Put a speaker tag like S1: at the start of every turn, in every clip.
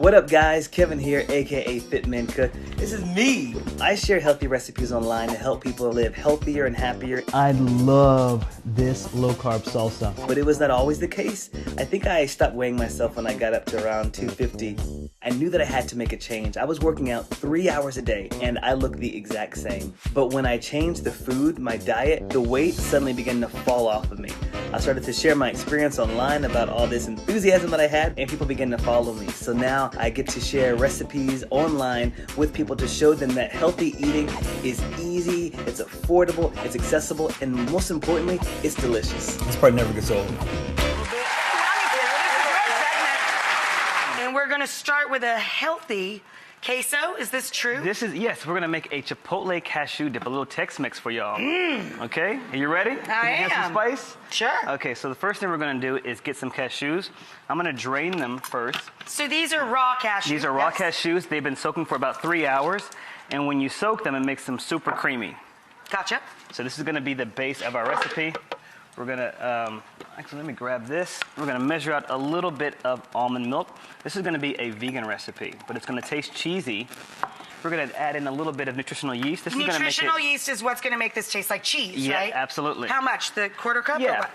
S1: What up guys, Kevin here, aka Fit Man Cook. This is me. I share healthy recipes online to help people live healthier and happier.
S2: I love this low carb salsa.
S1: But it was not always the case. I think I stopped weighing myself when I got up to around 250. I knew that I had to make a change. I was working out 3 hours a day and I looked the exact same. But when I changed the food, my diet, the weight suddenly began to fall off of me. I started to share my experience online about all this enthusiasm that I had, and people began to follow me. So now I get to share recipes online with people to show them that healthy eating is easy, it's affordable, it's accessible, and most importantly, it's delicious.
S3: This part never gets old.
S4: And we're gonna start with a healthy queso. Is this true?
S1: This is, yes, we're gonna make a Chipotle cashew dip, a little Tex-Mex for y'all. Okay, are you ready?
S4: I am.
S1: Some spice?
S4: Sure.
S1: Okay, so the first thing we're gonna do is get some cashews. I'm gonna drain them first.
S4: So these are raw cashews?
S1: These are raw cashews. They've been soaking for about 3 hours. And when you soak them, it makes them super creamy.
S4: Gotcha.
S1: So this is gonna be the base of our recipe. We're gonna, actually let me grab this. We're gonna measure out a little bit of almond milk. This is gonna be a vegan recipe, but it's gonna taste cheesy. We're gonna add in a little bit of nutritional yeast. This is gonna make
S4: Nutritional yeast is what's gonna make this taste like cheese,
S1: yeah,
S4: right?
S1: Absolutely.
S4: How much? The quarter cup or
S1: Yeah,
S4: what?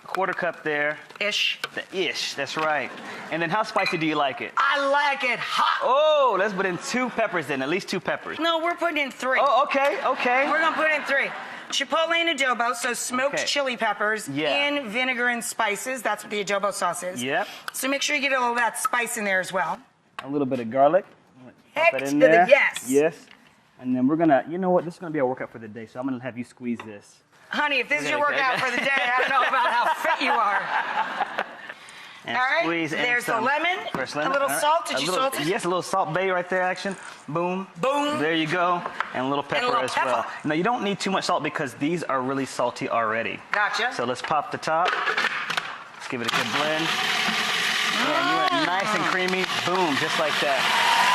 S1: quarter cup there.
S4: Ish.
S1: Ish, that's right. And then how spicy do you like it?
S4: I like it hot.
S1: Oh, let's put in 2 peppers then, at least 2 peppers.
S4: No, we're putting in 3.
S1: Oh, okay, okay.
S4: We're gonna put in 3. Chipotle and adobo, so smoked chili peppers in vinegar and spices. That's what the adobo sauce is.
S1: Yep.
S4: So make sure you get all that spice in there as well.
S1: A little bit of garlic.
S4: Heck
S1: Put that
S4: to
S1: in
S4: the
S1: there.
S4: yes.
S1: Yes. And then we're gonna, you know what, this is gonna be our workout for the day, so I'm gonna have you squeeze this.
S4: Honey, if this is your workout for the day, I don't know about how fit you are.
S1: And
S4: all right,
S1: squeeze in
S4: there's the
S1: some
S4: lemon,
S1: fresh
S4: a
S1: lemon.
S4: little
S1: All right.
S4: salt. Did you salt it?
S1: Yes, a little salt bay right there, action. Boom.
S4: Boom.
S1: There you go. And a little pepper
S4: little
S1: as
S4: pepper.
S1: well. Now, you don't need too much salt because these are really salty already.
S4: Gotcha.
S1: So let's pop the top. Let's give it a good blend. And you're nice and creamy. Boom, just like that.